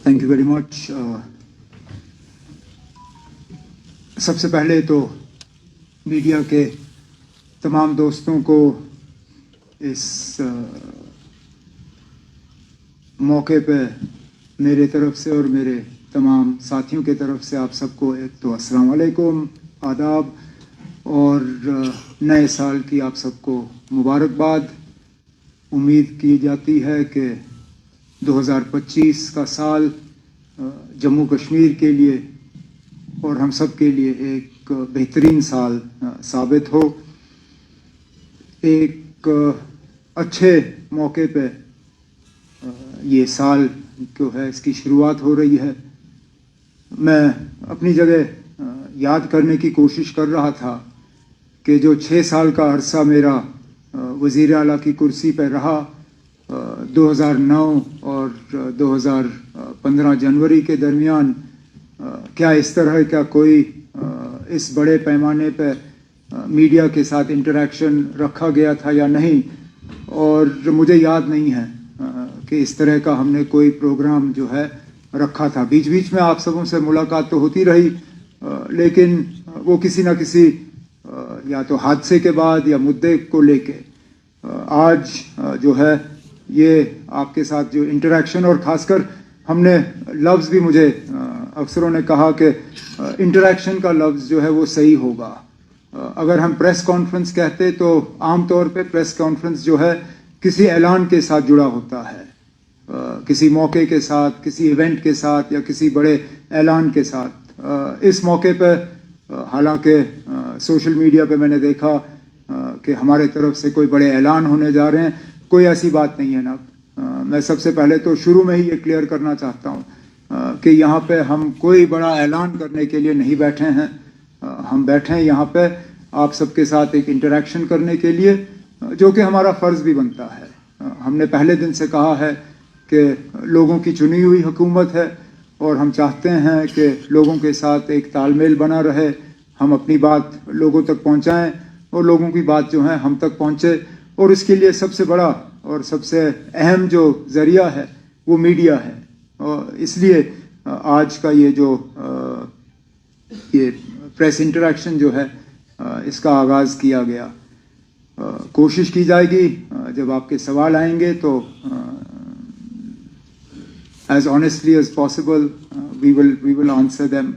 Thank you very much. सबसे पहले तो मीडिया के तमाम दोस्तों को इस मौके पे मेरे तरफ से और मेरे तमाम साथियों के तरफ से आप सबको एक तो अस्सलाम वालेकुम, आदाब और नए साल की आप सबको मुबारकबाद। उम्मीद की जाती है कि 2025 का साल जम्मू कश्मीर के लिए और हम सब के लिए एक बेहतरीन साल साबित हो। एक अच्छे मौके पे ये साल जो है इसकी शुरुआत हो रही है। मैं अपनी जगह याद करने की कोशिश कर रहा था कि जो 6 साल का अरसा मेरा वज़ीर आला की कुर्सी पर रहा, 2009 और 2015 जनवरी के दरमियान क्या इस तरह का कोई इस बड़े पैमाने पर मीडिया के साथ इंटरेक्शन रखा गया था या नहीं, और मुझे याद नहीं है कि इस तरह का हमने कोई प्रोग्राम जो है रखा था। बीच बीच में आप सबों से मुलाकात तो होती रही, लेकिन वो किसी न किसी या तो हादसे के बाद या मुद्दे को लेके आज जो है ये आपके साथ जो इंटरेक्शन, और ख़ासकर हमने लफ्ज़ भी, मुझे अफसरों ने कहा कि इंटरेक्शन का लफ्ज़ जो है वो सही होगा। अगर हम प्रेस कॉन्फ्रेंस कहते तो आम तौर पे प्रेस कॉन्फ्रेंस जो है किसी ऐलान के साथ जुड़ा होता है, किसी मौके के साथ, किसी इवेंट के साथ या किसी बड़े ऐलान के साथ। इस मौके पर हालांकि सोशल मीडिया पे मैंने देखा कि हमारे तरफ से कोई बड़े ऐलान होने जा रहे हैं। कोई ऐसी बात नहीं है ना। मैं सबसे पहले तो शुरू में ही ये क्लियर करना चाहता हूँ कि यहाँ पे हम कोई बड़ा ऐलान करने के लिए नहीं बैठे हैं। हम बैठे हैं यहाँ पे आप सबके साथ एक इंटरेक्शन करने के लिए, जो कि हमारा फ़र्ज़ भी बनता है। हमने पहले दिन से कहा है कि लोगों की चुनी हुई हुकूमत है और हम चाहते हैं कि लोगों के साथ एक तालमेल बना रहे, हम अपनी बात लोगों तक पहुँचाएँ और लोगों की बात जो है हम तक पहुँचे। और इसके लिए सबसे बड़ा और सबसे अहम जो ज़रिया है वो मीडिया है, और इसलिए आज का ये जो ये प्रेस इंटरेक्शन जो है इसका आगाज़ किया गया। कोशिश की जाएगी जब आपके सवाल आएंगे तो as honestly as possible we will answer them।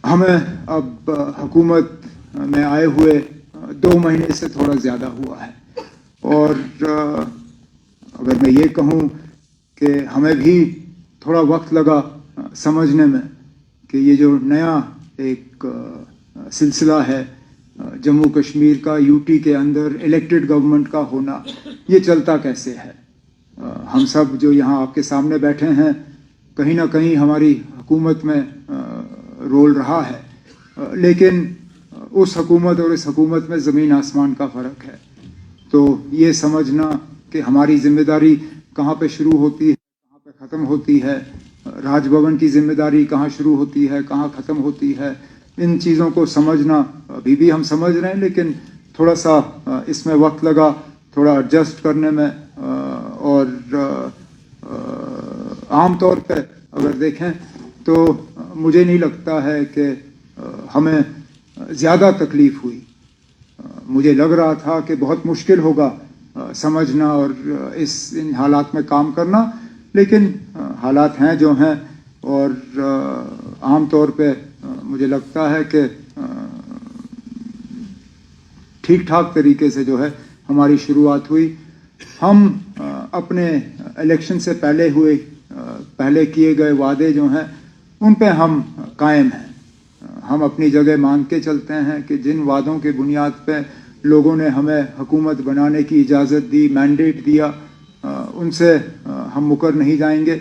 हमें अब हुकूमत में आए हुए 2 महीने से थोड़ा ज़्यादा हुआ है, और अगर मैं ये कहूँ कि हमें भी थोड़ा वक्त लगा समझने में कि ये जो नया एक सिलसिला है जम्मू कश्मीर का, यूटी के अंदर इलेक्टेड गवर्नमेंट का होना, ये चलता कैसे है। हम सब जो यहाँ आपके सामने बैठे हैं, कहीं ना कहीं हमारी हुकूमत में रोल रहा है, लेकिन उस हुकूमत और इस हुकूमत में ज़मीन आसमान का फ़र्क है। तो ये समझना कि हमारी ज़िम्मेदारी कहाँ पे शुरू होती है, कहाँ पे ख़त्म होती है, राजभवन की ज़िम्मेदारी कहाँ शुरू होती है, कहाँ ख़त्म होती है, इन चीज़ों को समझना अभी भी हम समझ रहे हैं, लेकिन थोड़ा सा इसमें वक्त लगा थोड़ा एडजस्ट करने में। और आम तौर पे अगर देखें तो मुझे नहीं लगता है कि हमें ज़्यादा तकलीफ़ हुई। मुझे लग रहा था कि बहुत मुश्किल होगा समझना और इन हालात में काम करना, लेकिन हालात हैं जो हैं, और आम तौर पे मुझे लगता है कि ठीक ठाक तरीके से जो है हमारी शुरुआत हुई। हम अपने इलेक्शन से पहले किए गए वादे जो हैं उन पे हम कायम हैं। हम अपनी जगह मान के चलते हैं कि जिन वादों के बुनियाद पे लोगों ने हमें हुकूमत बनाने की इजाज़त दी, मैंडेट दिया, उनसे हम मुकर नहीं जाएंगे।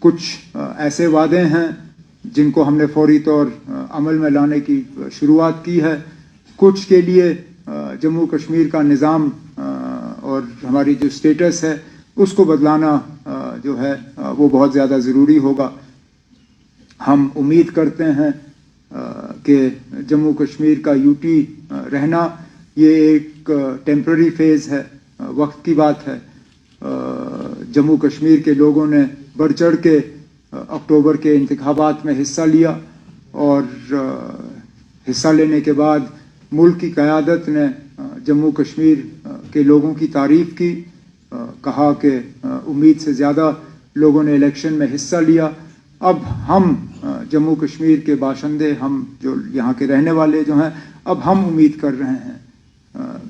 कुछ ऐसे वादे हैं जिनको हमने फौरी तौर अमल में लाने की शुरुआत की है। कुछ के लिए जम्मू कश्मीर का निज़ाम और हमारी जो स्टेटस है उसको बदलाना जो है वो बहुत ज़्यादा ज़रूरी होगा। हम उम्मीद करते हैं कि जम्मू कश्मीर का यूटी रहना ये एक टेम्पररी फेज़ है, वक्त की बात है। जम्मू कश्मीर के लोगों ने बढ़ चढ़ के अक्टूबर के इंतखाबात में हिस्सा लिया और हिस्सा लेने के बाद मुल्क की क़यादत ने जम्मू कश्मीर के लोगों की तारीफ़ की, कहा कि उम्मीद से ज़्यादा लोगों ने इलेक्शन में हिस्सा लिया। अब हम जम्मू कश्मीर के बाशिंदे, हम जो यहाँ के रहने वाले जो हैं, अब हम उम्मीद कर रहे हैं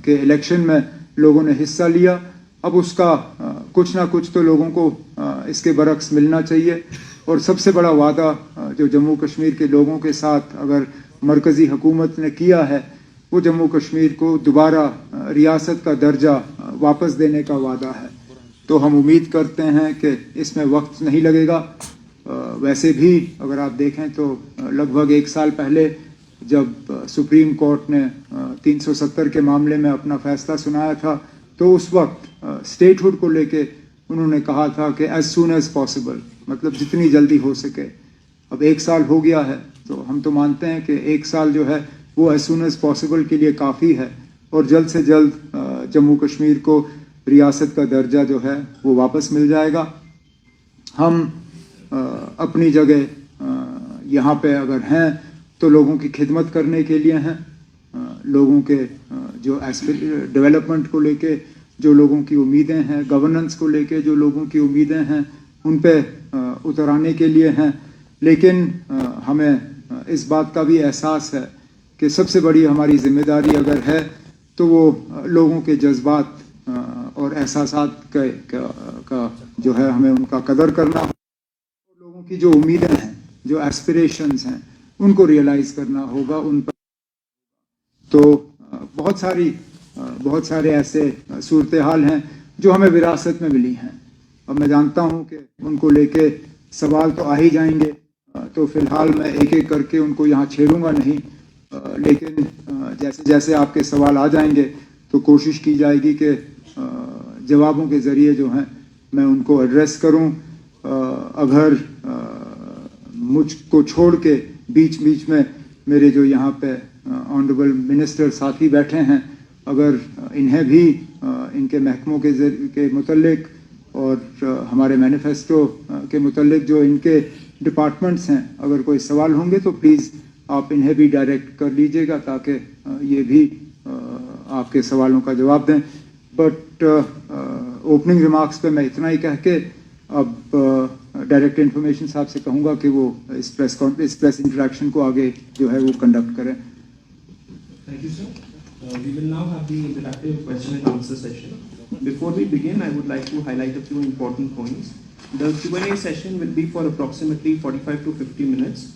कि इलेक्शन में लोगों ने हिस्सा लिया, अब उसका कुछ ना कुछ तो लोगों को इसके बरक्स मिलना चाहिए। और सबसे बड़ा वादा जो जम्मू कश्मीर के लोगों के साथ अगर मरकज़ी हुकूमत ने किया है, वो जम्मू कश्मीर को दोबारा रियासत का दर्जा वापस देने का वादा है। तो हम उम्मीद करते हैं कि इसमें वक्त नहीं लगेगा। वैसे भी अगर आप देखें तो लगभग 1 साल पहले जब सुप्रीम कोर्ट ने 370 के मामले में अपना फैसला सुनाया था, तो उस वक्त स्टेटहुड को लेके उन्होंने कहा था कि एज सून एज पॉसिबल, मतलब जितनी जल्दी हो सके। अब 1 साल हो गया है, तो हम तो मानते हैं कि 1 साल जो है वो एज सून एज पॉसिबल के लिए काफ़ी है और जल्द से जल्द जम्मू कश्मीर को रियासत का दर्जा जो है वो वापस मिल जाएगा। हम अपनी जगह यहाँ पे अगर हैं तो लोगों की खिदमत करने के लिए हैं, लोगों के जो डेवलपमेंट को लेके जो लोगों की उम्मीदें हैं, गवर्नेंस को लेके जो लोगों की उम्मीदें हैं, उन पे उतर आने के लिए हैं। लेकिन हमें इस बात का भी एहसास है कि सबसे बड़ी हमारी जिम्मेदारी अगर है तो वो लोगों के जज्बात और एहसासात का जो है हमें उनका कदर करना, लोगों की जो उम्मीदें हैं, जो एस्पिरेशंस हैं, उनको रियलाइज़ करना होगा उन पर। तो बहुत सारे ऐसे सूरत हाल हैं जो हमें विरासत में मिली हैं। अब मैं जानता हूं कि उनको लेके सवाल तो आ ही जाएंगे, तो फिलहाल मैं एक एक करके उनको यहाँ छेड़ूंगा नहीं, लेकिन जैसे जैसे आपके सवाल आ जाएंगे तो कोशिश की जाएगी कि जवाबों के ज़रिए जो हैं मैं उनको एड्रेस करूं। अगर मुझको छोड़ के बीच बीच में मेरे जो यहाँ पे ऑनरेबल मिनिस्टर साथी बैठे हैं, अगर इन्हें भी इनके महकमों के मुतल्लिक और हमारे मैनिफेस्टो के मुतल्लिक जो इनके डिपार्टमेंट्स हैं, अगर कोई सवाल होंगे तो प्लीज़ आप इन्हें भी डायरेक्ट कर लीजिएगा ताकि ये भी आपके सवालों का जवाब दें। बट ओपनिंग रिमार्क्स पे मैं इतना ही कह के अब डायरेक्ट इन्फॉर्मेशन साहब से कहूँगा कि वो इस प्रेस इंटरेक्शन को आगे जो है वो कंडक्ट करें। Thank you, sir. We will now have the interactive question and answer session. Before we begin, I would like to highlight a few important points. The Q&A session will be for approximately 45 to 50 minutes.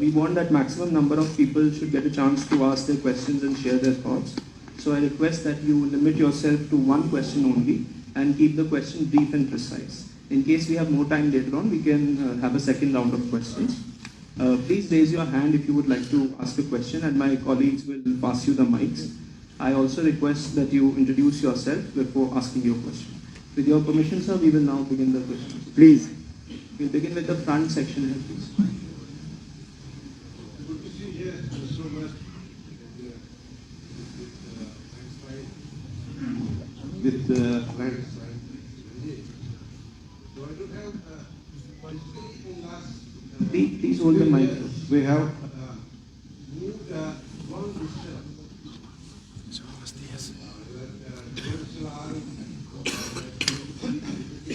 We want that maximum number of people should get a chance to ask their questions and share their thoughts. So I request that you limit yourself to one question only and keep the question brief and precise. In case we have more time later on, we can have a second round of questions. Please raise your hand if you would like to ask a question and my colleagues will pass you the mics. I also request that you introduce yourself before asking your question. With your permission, sir, we will now begin the questions. Please. We'll begin with the front section here, please. Good to see you here so much with friends. So I don't have basically in last Please hold the mic. we have moved one distance.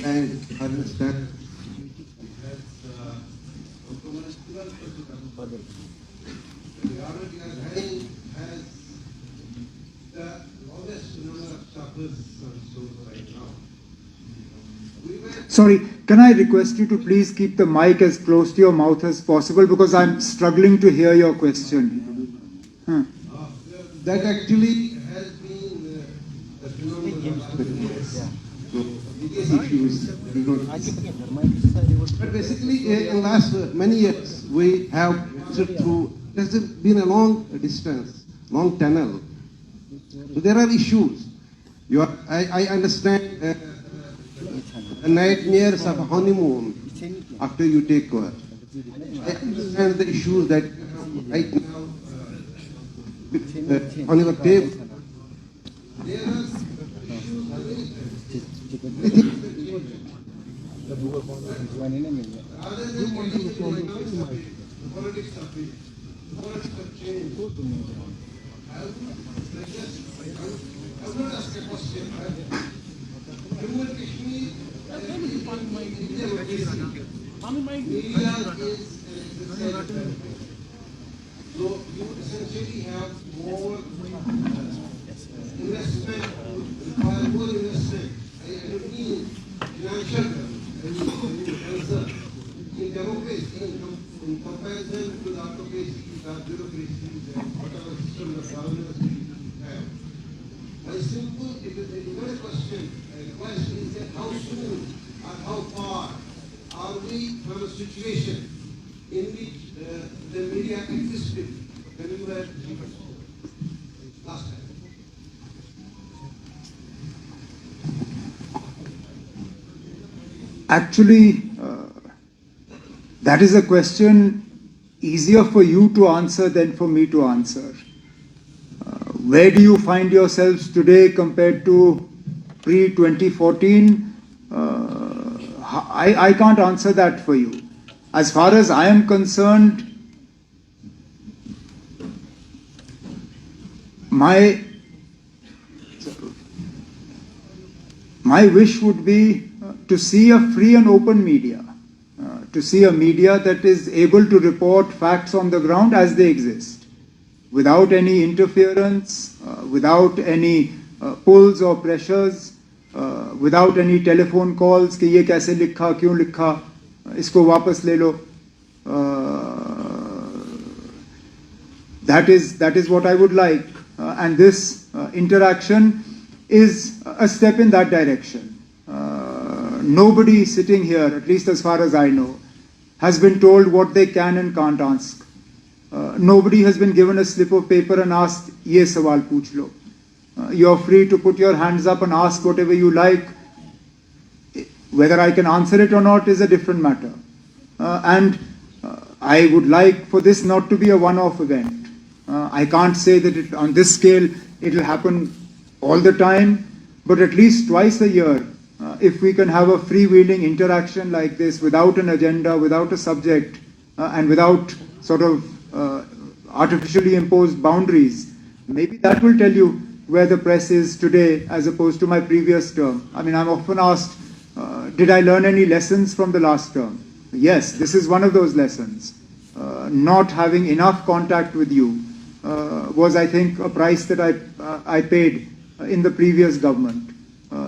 And understand the already has the lowest number of suffers on souls right now. Sorry, can I request you to please keep the mic as close to your mouth as possible because I'm struggling to hear your question. That actually has been a phenomenon. So, issues. But basically, in last many years, we have through. There's been a long distance, long tunnel. So there are issues. I understand the nightmares of a honeymoon after you take over. I understand the issues that right now on your table. There are issues. So you essentially have more investment, require more investment. I don't mean financial terms, I mean concern. In democracy, in comparison to the autocracies, the bureaucracies, and whatever system of governance we have. My simple, it is not a question, a request is that how soon or how far are we from a situation in which the media existed when we were last time? Actually, that is a question easier for you to answer than for me to answer. Where do you find yourselves today compared to pre-2014? I can't answer that for you. As far as I am concerned, my wish would be to see a free and open media, to see a media that is able to report facts on the ground as they exist, without any interference, without any pulls or pressures, without any telephone calls कि ये कैसे लिखा, क्यों लिखा, इसको वापस ले लो. That is what I would like, and this interaction is a step in that direction. Nobody sitting here, at least as far as I know, has been told what they can and can't ask. Nobody has been given a slip of paper and asked, ye sawal pooch lo. You're free to put your hands up and ask whatever you like. Whether I can answer it or not is a different matter. And I would like for this not to be a one-off event. I can't say that on this scale it will happen all the time, but at least twice a year, if we can have a freewheeling interaction like this without an agenda, without a subject, and without sort of artificially imposed boundaries, maybe that will tell you where the press is today as opposed to my previous term. I mean, I'm often asked, did I learn any lessons from the last term? Yes, this is one of those lessons. Not having enough contact with you was, I think, a price that I paid in the previous government.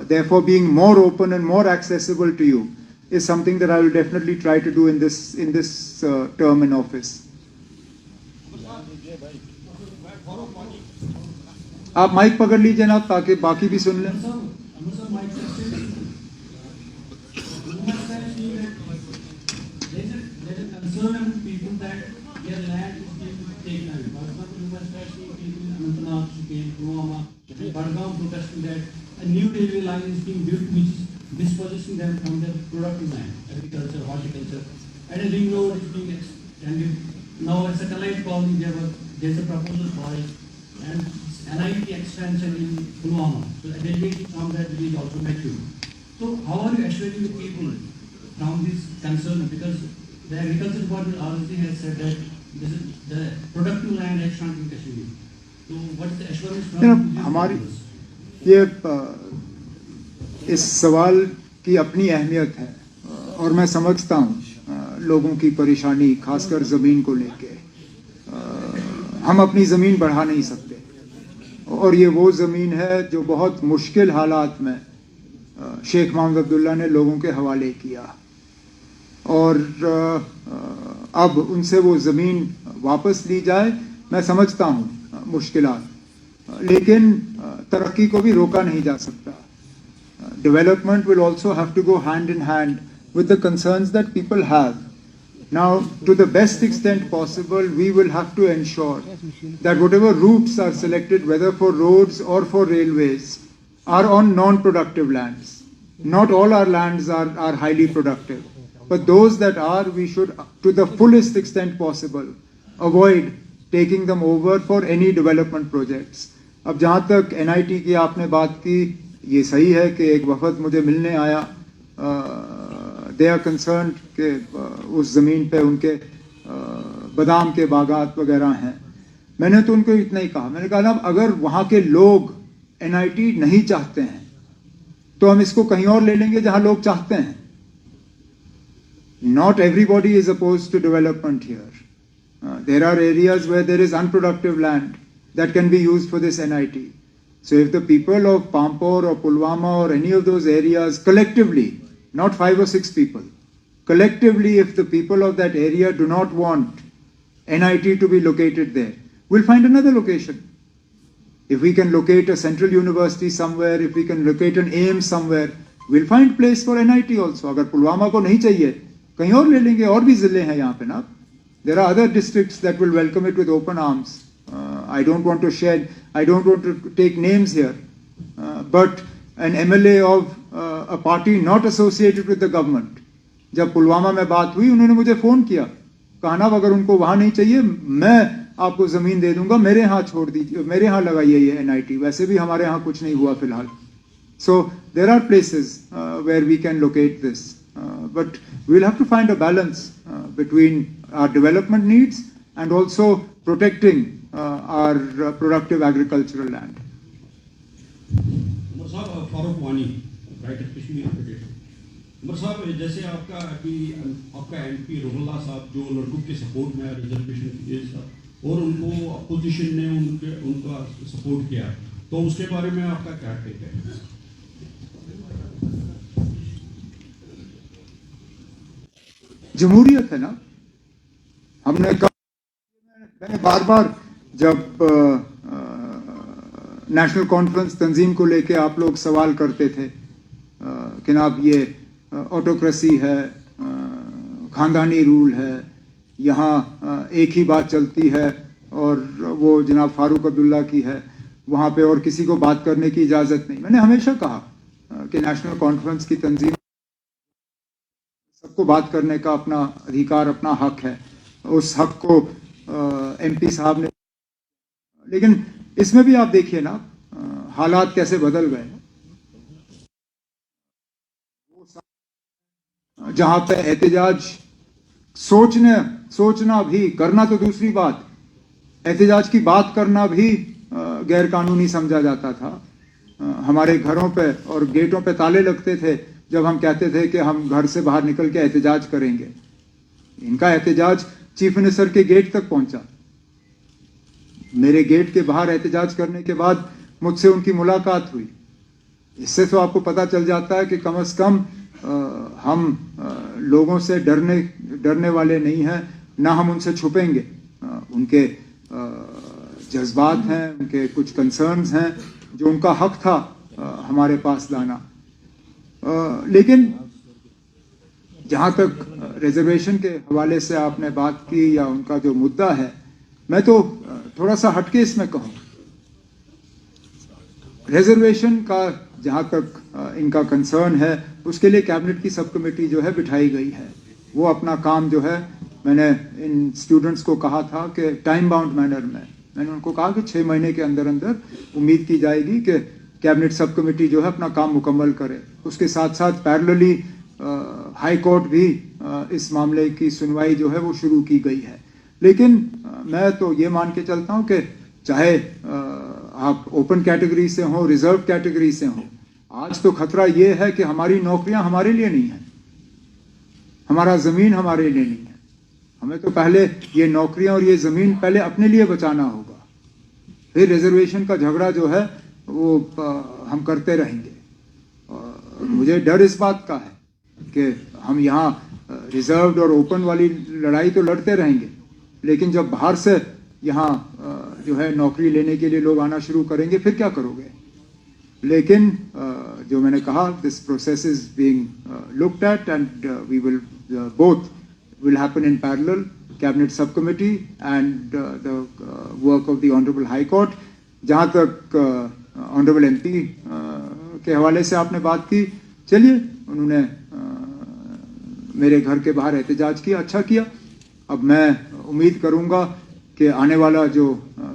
Therefore, being more open and more accessible to you is something that I will definitely try to do in this term in office. आप mic पकड़ लीजिए ना ताकि बाकी भी सुन लें. A new railway line is being built which is dispossessing them from their productive land, agriculture, horticulture, and a ring road is being extended. Now a satellite colony, there's a proposal for it, and NIT expansion in Pulwama. So a delegate from that village also met you. So how are you assuring the people from this concern? Because the agriculture department already has said that this is the productive land has shrunk in Kashmir. So what is the assurance from हमारी ये इस सवाल की अपनी अहमियत है और मैं समझता हूँ लोगों की परेशानी, खासकर ज़मीन को लेके. हम अपनी ज़मीन बढ़ा नहीं सकते और ये वो ज़मीन है जो बहुत मुश्किल हालात में शेख मोहम्मद अब्दुल्ला ने लोगों के हवाले किया और अब उनसे वो ज़मीन वापस ली जाए. मैं समझता हूँ मुश्किलात, लेकिन तरक्की को भी रोका नहीं जा सकता. Development will also have to go hand in hand with the concerns that people have. Now, to the best extent possible, we will have to ensure that whatever routes are selected, whether for roads or for railways, are on non-productive lands. Not all our lands are highly productive, but those that are, we should, to the fullest extent possible, avoid taking them over for any development projects. अब जहाँ तक NIT की आपने बात की, ये सही है कि एक वफद मुझे मिलने आया दे आर कंसर्न्ड कि उस ज़मीन पे उनके बादाम के बागात वगैरह हैं। मैंने तो उनको इतना ही कहा, मैंने कहा ना अगर वहाँ के लोग NIT नहीं चाहते हैं तो हम इसको कहीं और ले लेंगे जहाँ लोग चाहते हैं। Not everybody is opposed to development here. There are areas where there is unproductive land that can be used for this NIT. So if the people of Pampore or Pulwama or any of those areas collectively, not 5 or 6 people, collectively if the people of that area do not want NIT to be located there, we'll find another location. If we can locate a central university somewhere, if we can locate an AIM somewhere, we'll find place for NIT also. अगर पुलवामा को नहीं चाहिए कहीं और ले लेंगे, और भी जिले हैं यहाँ पे ना. There are other districts that will welcome it with open arms. I don't want to take names here, but an MLA of a party not associated with the government, जब पुलवामा में बात हुई उन्होंने मुझे फोन किया, कहा ना अगर उनको वहां नहीं चाहिए मैं आपको जमीन दे दूंगा, मेरे यहाँ छोड़ दीजिए, मेरे यहाँ लगाइए ये NIT. वैसे भी हमारे यहाँ कुछ नहीं हुआ फिलहाल. So there are places where we can locate this, but we'll have to find a balance between our development needs and also protecting our productive agricultural land. Umar साहब फारूक वानी, राइटर कश्मीर एजुकेशन. उमर साहब जैसे आपका MP रुहुल्लाह साहब जो लड़कों के support में रिजर्वेशन किए और उनको अपोजिशन ने उनका सपोर्ट किया, तो उसके बारे में आपका क्या टेक है? जमहूरियत है ना. हमने मैंने बार बार जब नेशनल कॉन्फ्रेंस तंजीम को लेके आप लोग सवाल करते थे कि ना अब ये ऑटोक्रेसी है, खानदानी रूल है, यहाँ एक ही बात चलती है और वो जनाब फारूक अब्दुल्ला की है, वहाँ पे और किसी को बात करने की इजाज़त नहीं. मैंने हमेशा कहा कि नेशनल कॉन्फ्रेंस की तंजीम सबको बात करने का अपना अधिकार, अपना हक है. उस हक को MP साहब ने, लेकिन इसमें भी आप देखिए ना हालात कैसे बदल गए. जहां पे एहतजाज सोचना भी, करना तो दूसरी बात, एहतजाज की बात करना भी गैर कानूनी समझा जाता था. हमारे घरों पे और गेटों पे ताले लगते थे जब हम कहते थे कि हम घर से बाहर निकल के एहतजाज करेंगे. इनका एहतजाज चीफ मिनिस्टर के गेट तक पहुंचा. मेरे गेट के बाहर एहतजाज करने के बाद मुझसे उनकी मुलाकात हुई. इससे तो आपको पता चल जाता है कि कम से कम हम लोगों से डरने वाले नहीं हैं, ना हम उनसे छुपेंगे. उनके जज्बात हैं, उनके कुछ कंसर्न्स हैं जो उनका हक था हमारे पास लाना. लेकिन जहाँ तक रिजर्वेशन के हवाले से आपने बात की या उनका जो मुद्दा है, मैं तो थोड़ा सा हटके इसमें कहूँ. रिजर्वेशन का जहाँ तक इनका कंसर्न है उसके लिए कैबिनेट की सब कमेटी जो है बिठाई गई है. वो अपना काम जो है, मैंने इन स्टूडेंट्स को कहा था कि टाइम बाउंड मैनर में, मैंने उनको कहा कि 6 महीने के अंदर अंदर उम्मीद की जाएगी कि कैबिनेट सब कमेटी जो है अपना काम मुकम्मल करे. उसके साथ साथ पैरेलली हाई कोर्ट भी इस मामले की सुनवाई जो है वो शुरू की गई है. लेकिन मैं तो ये मान के चलता हूँ कि चाहे आप ओपन कैटेगरी से हो, रिजर्व कैटेगरी से हो, आज तो खतरा ये है कि हमारी नौकरियां हमारे लिए नहीं है, हमारा जमीन हमारे लिए नहीं है. हमें तो पहले ये नौकरियां और ये जमीन पहले अपने लिए बचाना होगा, फिर रिजर्वेशन का झगड़ा जो है वो हम करते रहेंगे. मुझे डर इस बात का है कि हम यहाँ रिजर्व्ड और ओपन वाली लड़ाई तो लड़ते रहेंगे, लेकिन जब बाहर से यहाँ जो है नौकरी लेने के लिए लोग आना शुरू करेंगे फिर क्या करोगे. लेकिन जो मैंने कहा, this process is being looked at and we will both will happen in parallel, cabinet subcommittee and the work of the honorable high court. जहाँ तक honorable MP के हवाले से आपने बात की, चलिए उन्होंने मेरे घर के बाहर एहतजाज किया, अच्छा किया. अब मैं उम्मीद करूँगा कि आने वाला जो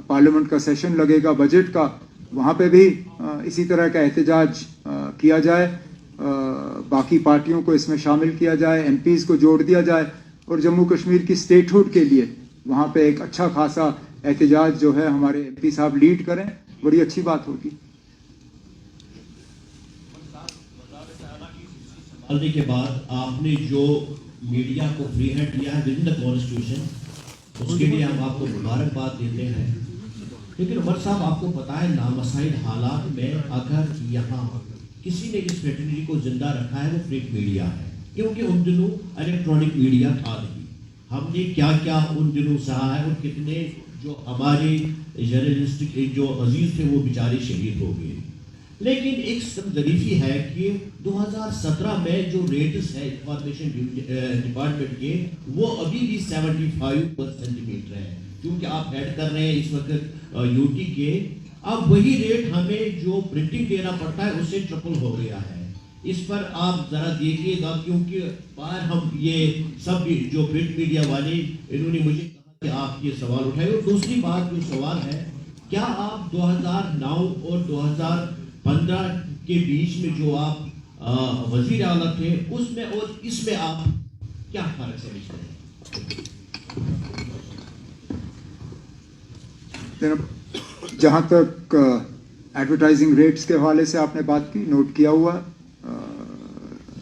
पार्लियामेंट का सेशन लगेगा बजट का, वहाँ पे भी इसी तरह का एहतजाज किया जाए. बाकी पार्टियों को इसमें शामिल किया जाए, एमपीज़ को जोड़ दिया जाए और जम्मू कश्मीर की स्टेटहुड के लिए वहाँ पे एक अच्छा खासा एहतजाज जो है हमारे एमपी साहब लीड करें, बड़ी अच्छी बात होगी। संभालने के बाद आपने जो मीडिया को फ्री हैंड दिया है विद इन द कॉन्स्टिट्यूशन, उसके लिए हम आपको मुबारकबाद देते हैं। लेकिन उमर साहब, आपको पता है नामसाइल हालात में अगर यहाँ किसी ने इस फ्रेटर्निटी को जिंदा रखा है वो प्रिंट मीडिया है, क्योंकि उन दिनों इलेक्ट्रॉनिक मीडिया था नहीं। हमने क्या क्या उन दिनों सहा है और कितने जो हमारे जर्नलिस्टिक जो अजीज थे वो बेचारे शहीद हो गए। लेकिन एक ज़रीफ़ी है कि 2017 में जो रेट्स है इंफॉर्मेशन डिपार्टमेंट के वो अभी भी 75% है, क्योंकि आप ऐड कर रहे हैं इस वक्त यूटी के। अब वही रेट हमें जो प्रिंटिंग देना पड़ता है उससे ट्रिपल हो गया है। इस पर आप ज़रा देखिएगा, क्योंकि बाहर हम ये सब जो प्रिंट मीडिया वाले इन्होंने मुझे कहा कि आप ये सवाल उठाए। और दूसरी बात जो सवाल है, क्या आप 2009 और 2015 के बीच में जो आप वजीर आला थे उसमें और इसमें आप क्या फर्क समझते हैं? जहाँ तक एडवर्टाइजिंग रेट्स के हवाले से आपने बात की, नोट किया हुआ।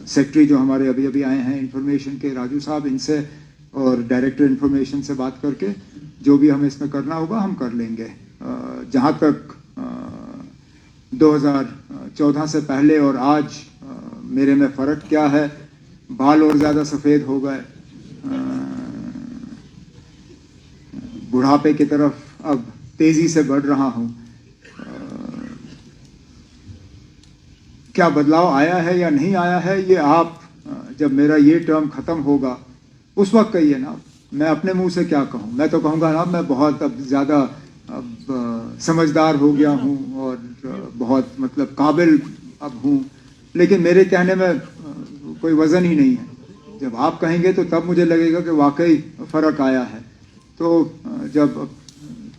सेक्रेटरी जो हमारे अभी अभी आए हैं इंफॉर्मेशन के, राजू साहब, इनसे और डायरेक्टर इंफॉर्मेशन से बात करके जो भी हमें इसमें करना होगा हम कर लेंगे। जहाँ तक 2014 से पहले और आज मेरे में फ़र्क क्या है, बाल और ज़्यादा सफ़ेद हो गए, बुढ़ापे की तरफ अब तेज़ी से बढ़ रहा हूँ। क्या बदलाव आया है या नहीं आया है, ये आप जब मेरा ये टर्म ख़त्म होगा उस वक्त कहिए ना। मैं अपने मुंह से क्या कहूँ? मैं तो कहूँगा ना मैं बहुत अब ज़्यादा समझदार हो गया हूँ और बहुत मतलब काबिल अब हूँ, लेकिन मेरे कहने में कोई वज़न ही नहीं है। जब आप कहेंगे तो तब मुझे लगेगा कि वाकई फ़र्क आया है। तो जब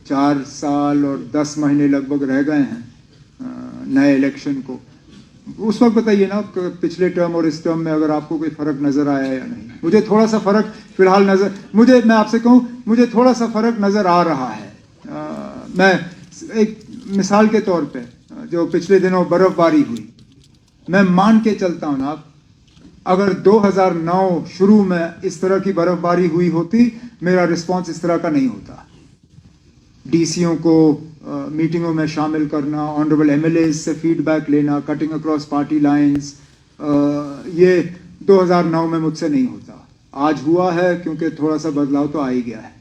4 साल और 10 महीने लगभग रह गए हैं नए इलेक्शन को, उस वक्त बताइए ना पिछले टर्म और इस टर्म में अगर आपको कोई फ़र्क नज़र आया या नहीं। मुझे थोड़ा सा फ़र्क फिलहाल मैं आपसे कहूँ, मुझे थोड़ा सा फ़र्क नज़र आ रहा है। मैं एक मिसाल के तौर पे जो पिछले दिनों बर्फ़बारी हुई, मैं मान के चलता हूँ ना, अगर 2009 शुरू में इस तरह की बर्फ़बारी हुई होती, मेरा रिस्पॉन्स इस तरह का नहीं होता। डीसीओ को मीटिंगों में शामिल करना, ऑनरेबल एमएलएज से फीडबैक लेना, कटिंग अक्रॉस पार्टी लाइंस, ये 2009 में मुझसे नहीं होता। आज हुआ है क्योंकि थोड़ा सा बदलाव तो आ ही गया है।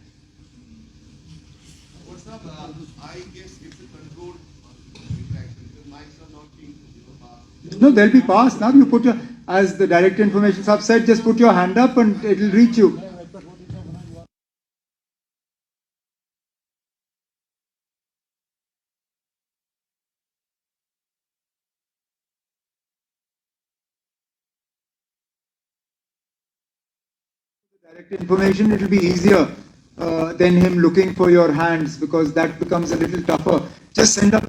No, they'll be passed. Now you put your, as the Director Information Sub said, just put your hand up and it will reach you. Direct information, it will be easier than him looking for your hands, because that becomes a little tougher. Just send up.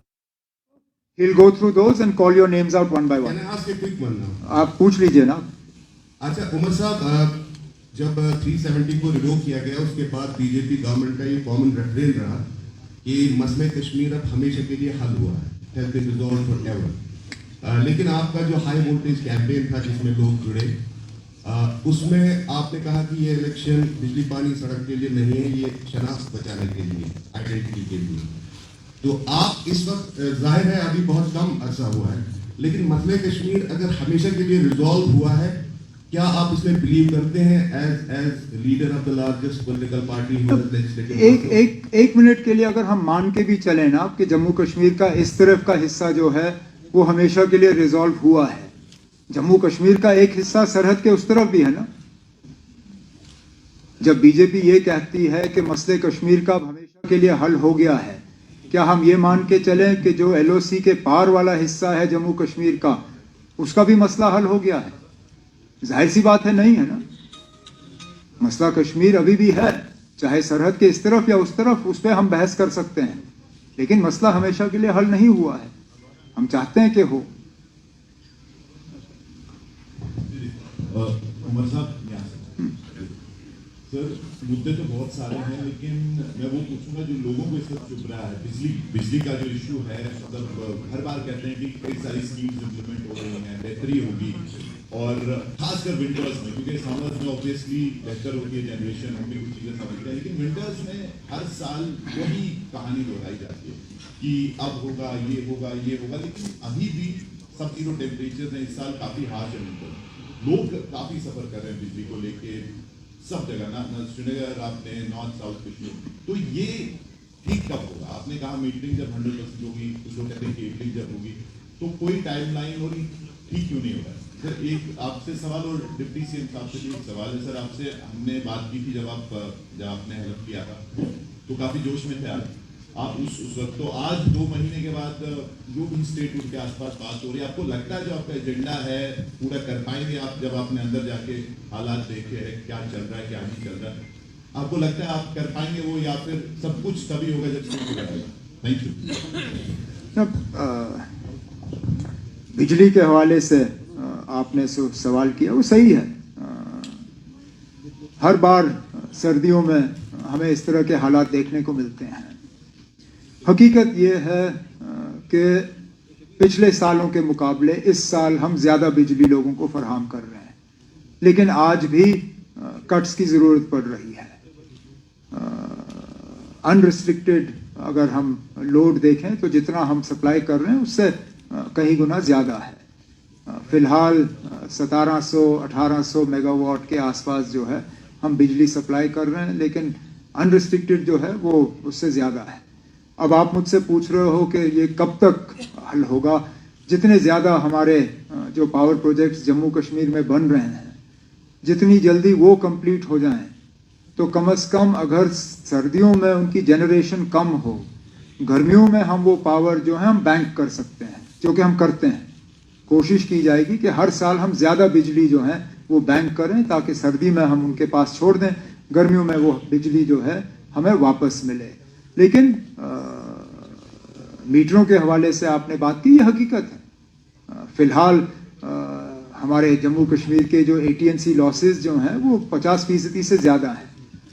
He'll go through those and call your names out one by one. Can I ask a quick one now? आप पूछ लीजिए ना। अच्छा उमर साहब, जब 370 को revoke किया गया उसके बाद बीजेपी गवर्नमेंट का ये कॉमन रेफरेंस रहा कि मसले कश्मीर अब हमेशा के लिए हल हुआ है, हैज बीन रिजॉल्व्ड फॉरएवर। लेकिन आपका जो हाई वोल्टेज कैंपेन था जिसमें लोग जुड़े, उसमें आपने कहा कि ये इलेक्शन बिजली पानी सड़क के लिए नहीं है, ये शनाख्त बचाने के लिए, आइडेंटिटी के लिए। तो आप इस वक्त जाहिर है अभी बहुत कम अरसा हुआ है, लेकिन मसले कश्मीर अगर हमेशा के लिए रिजॉल्व हुआ है, क्या आप इसमें बिलीव करते हैं as leader of the largest political party? एक मिनट के लिए अगर हम मान के भी चलें ना कि जम्मू कश्मीर का इस तरफ का हिस्सा जो है वो हमेशा के लिए रिजॉल्व हुआ है, जम्मू कश्मीर का एक हिस्सा सरहद के उस तरफ भी है ना। जब बीजेपी ये कहती है कि मसले कश्मीर का हमेशा के लिए हल हो गया है, क्या हम ये मान के चलें कि जो एलओसी के पार वाला हिस्सा है जम्मू कश्मीर का, उसका भी मसला हल हो गया है? जाहिर सी बात है नहीं है ना। मसला कश्मीर अभी भी है, चाहे सरहद के इस तरफ या उस तरफ, उस पर हम बहस कर सकते हैं, लेकिन मसला हमेशा के लिए हल नहीं हुआ है। हम चाहते हैं कि हो। उमर साहब यहाँ से सर, मुद्दे तो बहुत सारे हैं, लेकिन मैं वो पूछूंगा जो लोगों को इस वक्त चुभ रहा है, बिजली का जो इशू है। मतलब हर बार कहते हैं कि कई सारी स्कीम्स इम्प्लीमेंट हो रही हैं, बेहतरी होगी, और खासकर विंटर्स में, क्योंकि समर्स में ऑब्वियसली बेहतर होती है जनरेशन, हम भी कुछ चीज़ें समझते हैं, लेकिन विंटर्स में हर साल वही कहानी दोहराई जाती है कि अब होगा, ये होगा, ये होगा, लेकिन अभी भी सब जीरो टेम्परेचर हैं इस साल, काफ़ी हार्श है विंटर, लोग काफ़ी सफ़र कर रहे हैं बिजली को लेके सब जगह, ना श्रीनगर, आपने नॉर्थ साउथ कश्मीर, तो ये ठीक कब होगा? आपने कहा मीटिंग जब 100% होगी, कुछ लोग कहते हैं कि मीटिंग जब होगी, तो कोई टाइमलाइन और ठीक क्यों नहीं हो रहा है? सर एक आपसे सवाल, और डिप्टी सीएम साहब से भी एक सवाल है सर आपसे। हमने बात की थी जब आपने हेल्प किया था तो काफ़ी जोश में थे आप उस वक्त, तो आज 2 महीने के बाद जो भी इंस्टीट्यूट के आसपास बात हो रही है, आपको लगता है जो आपका एजेंडा है पूरा कर पाएंगे आप? जब आपने अंदर जाके हालात देखे हैं, क्या चल रहा है, क्या नहीं चल रहा है, आपको लगता है आप कर पाएंगे वो, या फिर सब कुछ तभी होगा जब शुरू हो जाएगा? Thank you. बिजली के हवाले से आपने सवाल किया, वो सही है। हर बार सर्दियों में हमें इस तरह के हालात देखने को मिलते हैं। हकीकत ये है कि पिछले सालों के मुकाबले इस साल हम ज़्यादा बिजली लोगों को फराहम कर रहे हैं, लेकिन आज भी कट्स की ज़रूरत पड़ रही है। अनरिस्ट्रिक्टेड अगर हम लोड देखें तो जितना हम सप्लाई कर रहे हैं उससे कहीं गुना ज़्यादा है। फ़िलहाल 1700-1800 मेगावाट के आसपास जो है हम बिजली सप्लाई कर रहे हैं, लेकिन अनरिस्ट्रिक्टेड जो है वो उससे ज़्यादा है। अब आप मुझसे पूछ रहे हो कि ये कब तक हल होगा? जितने ज़्यादा हमारे जो पावर प्रोजेक्ट्स जम्मू कश्मीर में बन रहे हैं, जितनी जल्दी वो कंप्लीट हो जाएं, तो कम से कम अगर सर्दियों में उनकी जनरेशन कम हो, गर्मियों में हम वो पावर जो है हम बैंक कर सकते हैं, जो कि हम करते हैं। कोशिश की जाएगी कि हर साल हम ज़्यादा बिजली जो है वो बैंक करें, ताकि सर्दी में हम उनके पास छोड़ दें, गर्मियों में वो बिजली जो है हमें वापस मिले। लेकिन मीटरों के हवाले से आपने बात की, ये हकीकत है। फ़िलहाल हमारे जम्मू कश्मीर के जो AT&C लॉसेस जो हैं वो 50% से ज़्यादा हैं।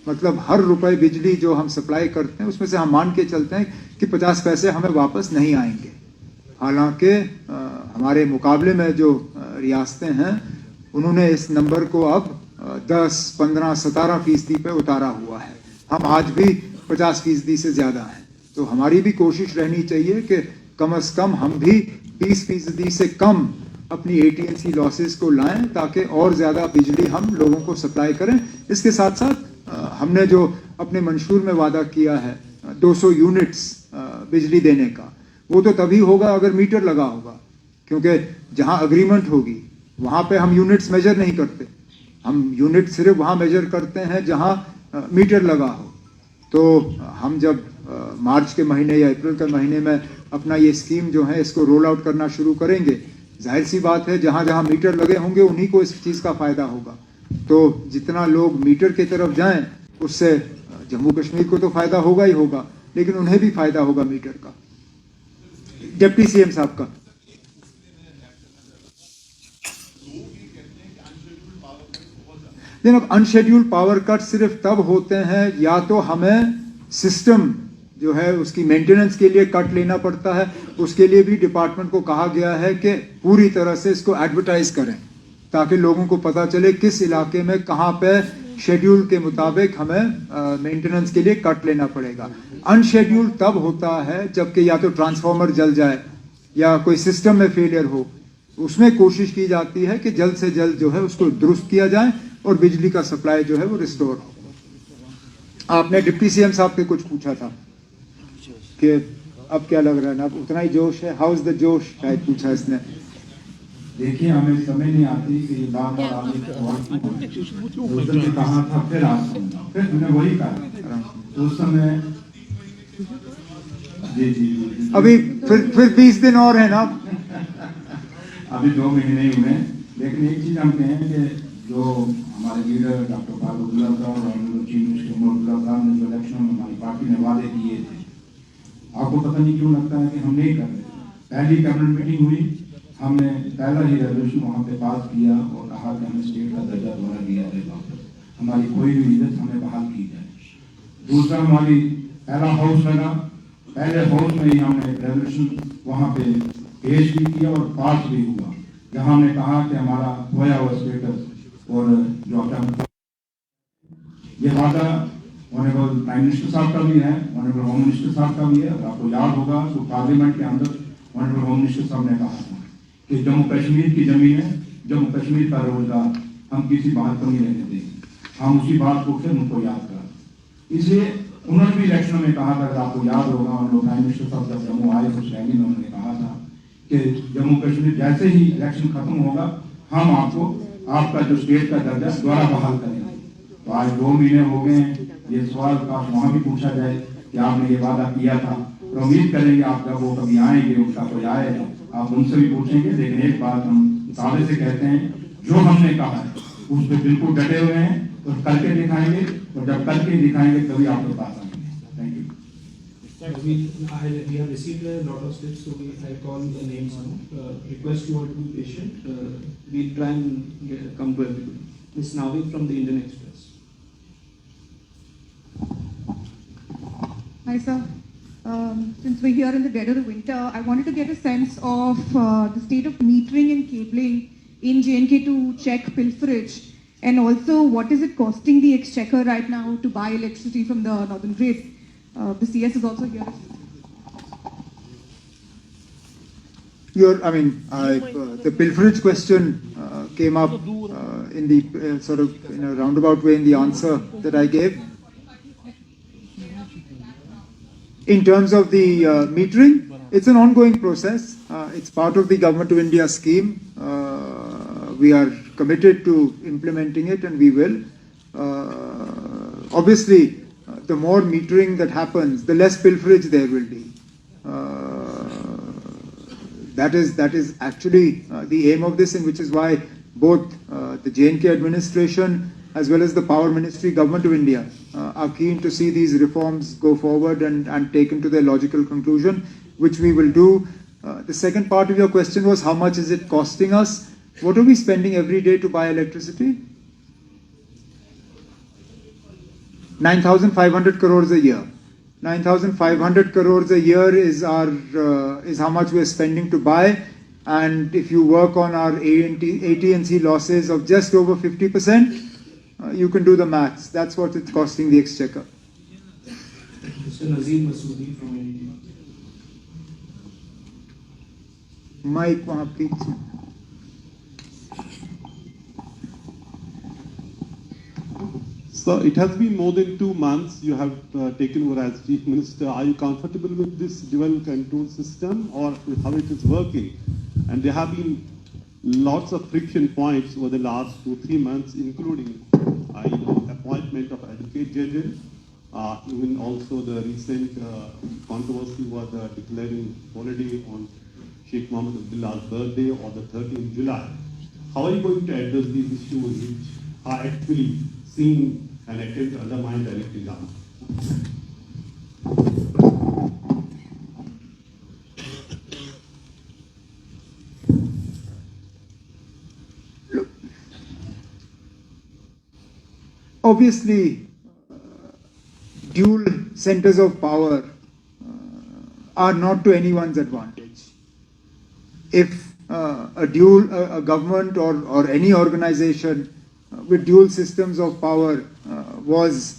मतलब हर रुपए बिजली जो हम सप्लाई करते हैं उसमें से हम मान के चलते हैं कि 50 पैसे हमें वापस नहीं आएंगे। हालांकि हमारे मुकाबले में जो रियासतें हैं उन्होंने इस नंबर को अब 10, 15, 17% पे उतारा हुआ है। हम आज भी 50% से ज़्यादा हैं। तो हमारी भी कोशिश रहनी चाहिए कि कम से कम हम भी 20% से कम अपनी AT&C लॉसेस को लाएं, ताकि और ज़्यादा बिजली हम लोगों को सप्लाई करें। इसके साथ साथ हमने जो अपने मंशूर में वादा किया है 200 यूनिट्स बिजली देने का, वो तो तभी होगा अगर मीटर लगा होगा, क्योंकि जहां अग्रीमेंट होगी वहां पे हम यूनिट्स मेजर नहीं करते। हम यूनिट सिर्फ वहां मेजर करते हैं जहां मीटर लगा हो। तो हम जब मार्च के महीने या अप्रैल के महीने में अपना ये स्कीम जो है इसको रोल आउट करना शुरू करेंगे, जाहिर सी बात है जहां जहां मीटर लगे होंगे उन्हीं को इस चीज़ का फ़ायदा होगा। तो जितना लोग मीटर की तरफ जाएं उससे जम्मू कश्मीर को तो फ़ायदा होगा ही होगा, लेकिन उन्हें भी फ़ायदा होगा मीटर का। डिप्टी सीएम साहब का लेकिन अनशेड्यूल्ड पावर कट सिर्फ तब होते हैं या तो हमें सिस्टम जो है उसकी मेंटेनेंस के लिए कट लेना पड़ता है। उसके लिए भी डिपार्टमेंट को कहा गया है कि पूरी तरह से इसको एडवर्टाइज करें, ताकि लोगों को पता चले किस इलाके में कहाँ पे शेड्यूल के मुताबिक हमें मेंटेनेंस के लिए कट लेना पड़ेगा। अनशेड्यूल तब होता है जबकि या तो ट्रांसफार्मर जल जाए या कोई सिस्टम में फेलियर हो। उसमें कोशिश की जाती है कि जल्द से जल्द जो है उसको दुरुस्त किया जाए और बिजली का सप्लाई जो है वो रिस्टोर हो। आपने डिप्टी सीएम साहब से कुछ पूछा था कि अब क्या लग रहा है ना, अब उतना ही जोश है? हाउ इज द जोश, शायद पूछा इसने। देखिए, हमें समझ नहीं आती कि ये बार बार आपने उस दिन भी कहा था, फिर मैंने वही कहा तो उस समय। जी अभी फिर 20 दिन और है ना। अभी 2 महीने ही हुए, लेकिन एक चीज हम कहें कि जो हमारे लीडर डॉक्टर फारूक साहब और चीफ मिनिस्टर साहब ने जो इलेक्शन में हमारी पार्टी ने वादे किए थे, आपको पता नहीं क्यों लगता है कि हम नहीं कर रहे। पहली कैबिनेट मीटिंग हुई, हमने पहला ही रेजोल्यूशन वहाँ पे पास किया और कहा कि हमें स्टेट का दर्जा दोबारा दिया जाए, हमारी कोई भी इज्जत हमें बहाल की जाए। दूसरा, हमारी पहला हाउस लगा, पहले हाउस में ही हमने एक रेजोल्यूशन वहाँ पे पेश भी किया और पास भी हुआ, जहाँ हमने कहा कि हमारा खोया हुआ स्टेटस और जो अपना ये वादा ऑनरेबल प्राइम मिनिस्टर साहब का भी है, ऑनरेबल होम मिनिस्टर साहब का भी है। और आपको याद होगा तो पार्लियामेंट के अंदर ऑनरेबल होम मिनिस्टर साहब ने कहा था कि जम्मू कश्मीर की जमीनें, जम्मू कश्मीर का रोजगार हम किसी बात को नहीं रहने देंगे। हम उसी बात को फिर उनको याद करा। इसलिए उन्होंने भी इलेक्शन में कहा था, अगर आपको याद होगा, ऑनरेबल प्राइम मिनिस्टर साहब जब जम्मू आए उस रैली में उन्होंने कहा था कि जम्मू कश्मीर जैसे ही इलेक्शन खत्म होगा हम आपको आपका जो स्टेट का दर्जा दोबारा बहाल करेंगे। तो आज 2 महीने हो गए हैं, ये सवाल का वहाँ भी पूछा जाए कि आपने ये वादा किया था। तो उम्मीद करेंगे आप जब वो कभी आएंगे, उनका कोई आएगा, आप उनसे भी पूछेंगे। लेकिन एक बात हम सादे से कहते हैं, जो हमने कहा है उस पर बिल्कुल डटे हुए हैं, तो करके दिखाएंगे, और जब करके दिखाएंगे तभी आपके पास आएंगे। Thank you. We have received a lot of slips, so I call the names now. Request you all to be patient. We'll try and come to everybody. Ms. Navi from the Indian Express. Hi, sir. Since we're here in the dead of the winter, I wanted to get a sense of the state of metering and cabling in J&K to check pilferage, and also what is it costing the exchequer right now to buy electricity from the Northern Grid. The CS is also here. The pilferage question came up in the sort of in a roundabout way in the answer that I gave. In terms of the metering, it's an ongoing process. It's part of the Government of India scheme. We are committed to implementing it, and we will. Obviously, the more metering that happens, the less pilferage there will be. That is actually the aim of this, and which is why both the J&K administration as well as the Power Ministry, Government of India, are keen to see these reforms go forward and taken to their logical conclusion, which we will do. The second part of your question was, how much is it costing us? What are we spending every day to buy electricity? 9,500 crores a year. 9,500 crores a year is how much we are spending to buy. And if you work on our AT&C losses of just over 50%, you can do the maths. That's what it's costing the exchequer. Mr. Nazir Masoodi from NDTV. Mike, wahan please. So it has been more than 2 months you have taken over as Chief Minister. Are you comfortable with this dual control system, or how it is working? And there have been lots of friction points over the last 2-3 months, including appointment of advocate judges, even also the recent controversy was declaring holiday on Sheikh Mohammed Abdullah's birthday on the 13th July. How are you going to address these issues which are actually seen an attempt to undermine the elected government? Obviously, dual centers of power are not to anyone's advantage. If a government or any organization with dual systems of power was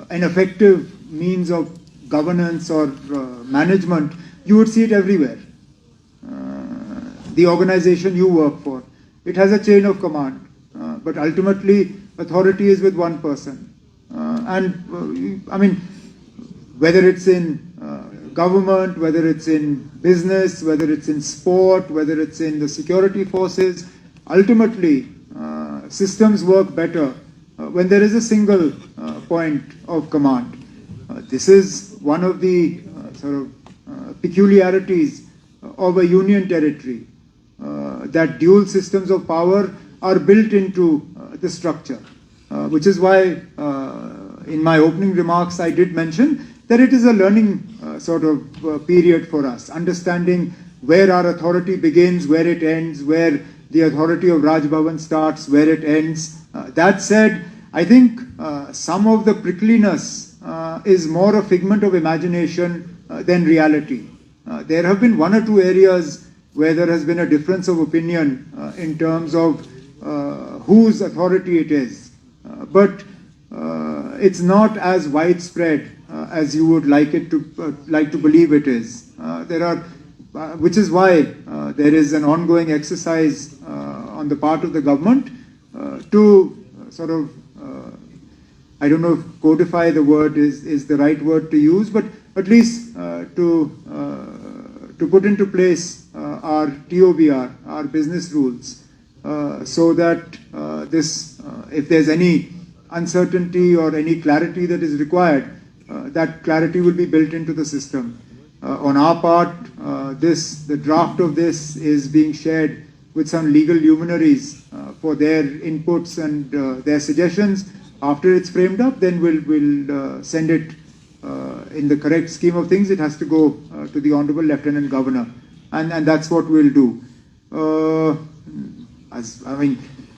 an effective means of governance or management, you would see it everywhere. The organization you work for, it has a chain of command, but ultimately authority is with one person. Whether it's in government, whether it's in business, whether it's in sport, whether it's in the security forces, ultimately systems work better when there is a single point of command. This is one of the peculiarities of a union territory, that dual systems of power are built into the structure, which is why in my opening remarks I did mention that it is a learning period for us, understanding where our authority begins, where it ends, where the authority of Raj Bhavan starts, where it ends. That said, I think some of the prickliness is more a figment of imagination than reality. There have been one or two areas where there has been a difference of opinion in terms of whose authority it is. But it's not as widespread as you would like to believe it is. Which is why there is an ongoing exercise on the part of the government to sort of, I don't know if codify the word is the right word to use, but at least to put into place our TOBR, our business rules, so that if there's any uncertainty or any clarity that is required, that clarity will be built into the system. On our part, the draft of this is being shared with some legal luminaries for their inputs and their suggestions. After it's framed up, then we'll send it in the correct scheme of things. It has to go to the Honorable Lieutenant Governor, and that's what we'll do.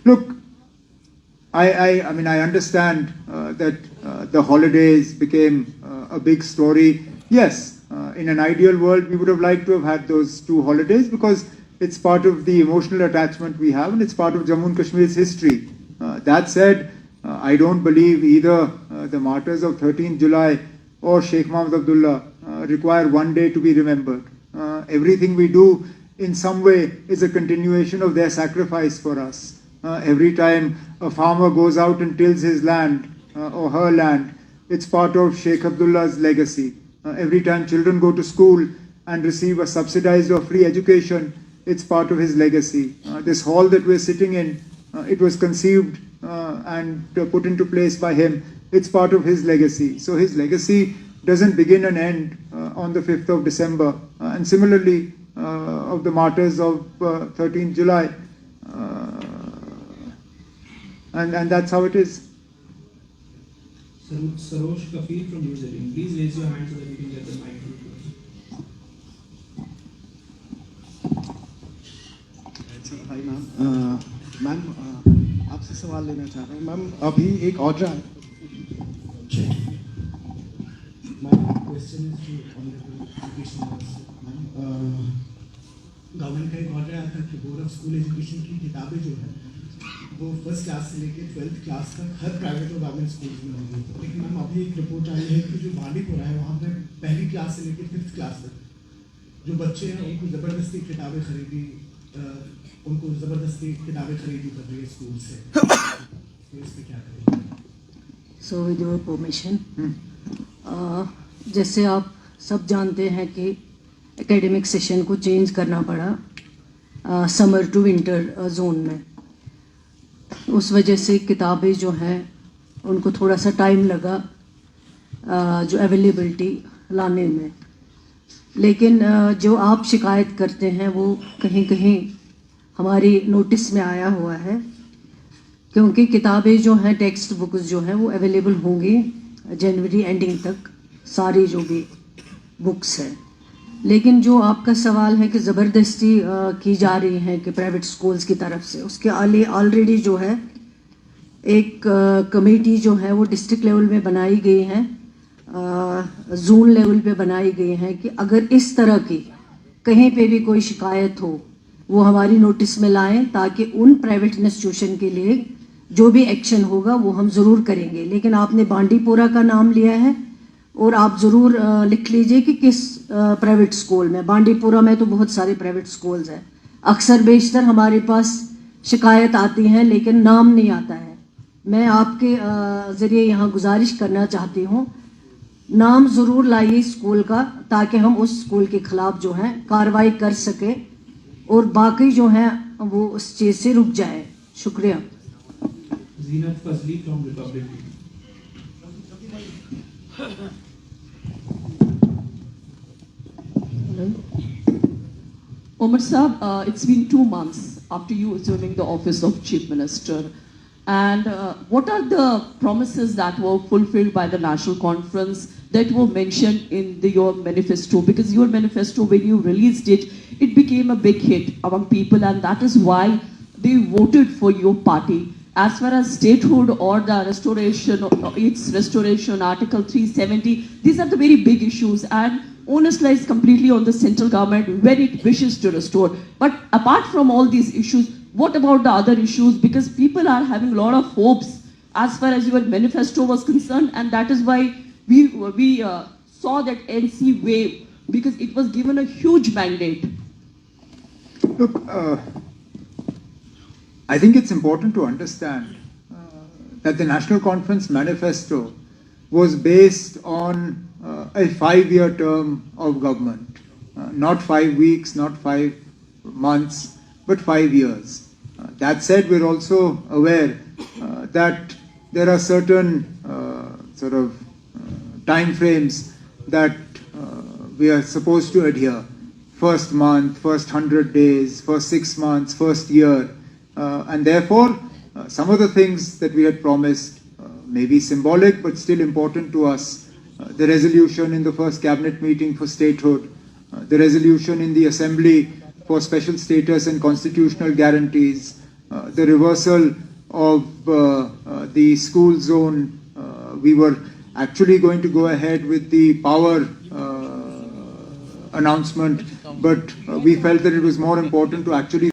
Look, I understand that the holidays became a big story. Yes, in an ideal world, we would have liked to have had those 2 holidays because it's part of the emotional attachment we have and it's part of Jammu and Kashmir's history. That said, I don't believe either the martyrs of 13th July or Sheikh Mohammed Abdullah require one day to be remembered. Everything we do in some way is a continuation of their sacrifice for us. Every time a farmer goes out and tills his land or her land, it's part of Sheikh Abdullah's legacy. Every time children go to school and receive a subsidized or free education, it's part of his legacy. This hall that we're sitting in, it was conceived and put into place by him. It's part of his legacy. So his legacy doesn't begin and end on the 5th of December. And similarly, of the martyrs of 13th July. And that's how it is. Sarosh Kafir from News 18. Please raise your hand so that we can get the mic. Hi ma'am आपसे सवाल लेना चाह रहा हूँ ma'am अभी एक order है question is education government का एक ऑर्डर आया था कि बोर्ड ऑफ स्कूल एजुकेशन की किताबें जो है वो फर्स्ट क्लास से लेकर 12th क्लास तक हर प्राइवेट और गवर्नमेंट स्कूल में होंगी लेकिन मैम अभी एक रिपोर्ट आई है कि जो बांडीपुरा है वहाँ पे पहली क्लास से लेकर 5th क्लास तक जो बच्चे हैं उनको ज़बरदस्ती किताबें खरीदी उनको ज़बरदस्ती किताबें खरीदी कर रही है स्कूल से तो इस पर क्या करेंगे सो विद योर परमिशन जैसे आप सब जानते हैं कि एकेडमिक सेशन को चेंज करना पड़ा समर टू विंटर जोन में उस वजह से किताबें जो हैं उनको थोड़ा सा टाइम लगा जो अवेलेबिलिटी लाने में लेकिन जो आप शिकायत करते हैं वो कहीं कहीं हमारी नोटिस में आया हुआ है क्योंकि किताबें जो हैं टेक्स्ट बुक्स जो हैं वो अवेलेबल होंगी जनवरी एंडिंग तक सारी जो भी बुक्स हैं लेकिन जो आपका सवाल है कि ज़बरदस्ती की जा रही है कि प्राइवेट स्कूल्स की तरफ से उसके ऑलरेडी जो है एक कमेटी जो है वो डिस्ट्रिक्ट लेवल में बनाई गई है जोन लेवल पे बनाई गई है कि अगर इस तरह की कहीं पे भी कोई शिकायत हो वो हमारी नोटिस में लाएं ताकि उन प्राइवेट इंस्टीट्यूशन के लिए जो भी एक्शन होगा वो हम ज़रूर करेंगे लेकिन आपने बांडीपुरा का नाम लिया है और आप ज़रूर लिख लीजिए कि किस प्राइवेट स्कूल में बांडीपुरा में तो बहुत सारे प्राइवेट स्कूल्स हैं अक्सर बेशतर हमारे पास शिकायत आती हैं लेकिन नाम नहीं आता है मैं आपके ज़रिए यहाँ गुजारिश करना चाहती हूँ नाम ज़रूर लाइए स्कूल का ताकि हम उस स्कूल के ख़िलाफ़ जो है कार्रवाई कर सकें और बाकी जो हैं वो उस चीज़ से रुक जाए शुक्रिया Zeenat Fazli from Republic. Omar Saab, it's been 2 months after you assuming the office of Chief Minister. And what are the promises that were fulfilled by the National Conference that were mentioned in your manifesto? Because your manifesto, when you released it, it became a big hit among people, and that is why they voted for your party. As far as statehood or the restoration, its restoration, Article 370, these are the very big issues, and onus lies completely on the central government when it wishes to restore. But apart from all these issues, what about the other issues? Because people are having a lot of hopes as far as your manifesto was concerned, and that is why we saw that NC wave, because it was given a huge mandate. Look, I think it's important to understand that the National Conference manifesto was based on a 5-year term of government, not 5 weeks, not 5 months, but 5 years. That said, we're also aware that there are certain time frames that we are supposed to adhere. First month, first 100 days, first 6 months, first year. And therefore, some of the things that we had promised may be symbolic, but still important to us. The resolution in the first cabinet meeting for statehood, the resolution in the assembly for special status and constitutional guarantees, the reversal of the school zone. We were actually going to go ahead with the power announcement, but we felt that it was more important to actually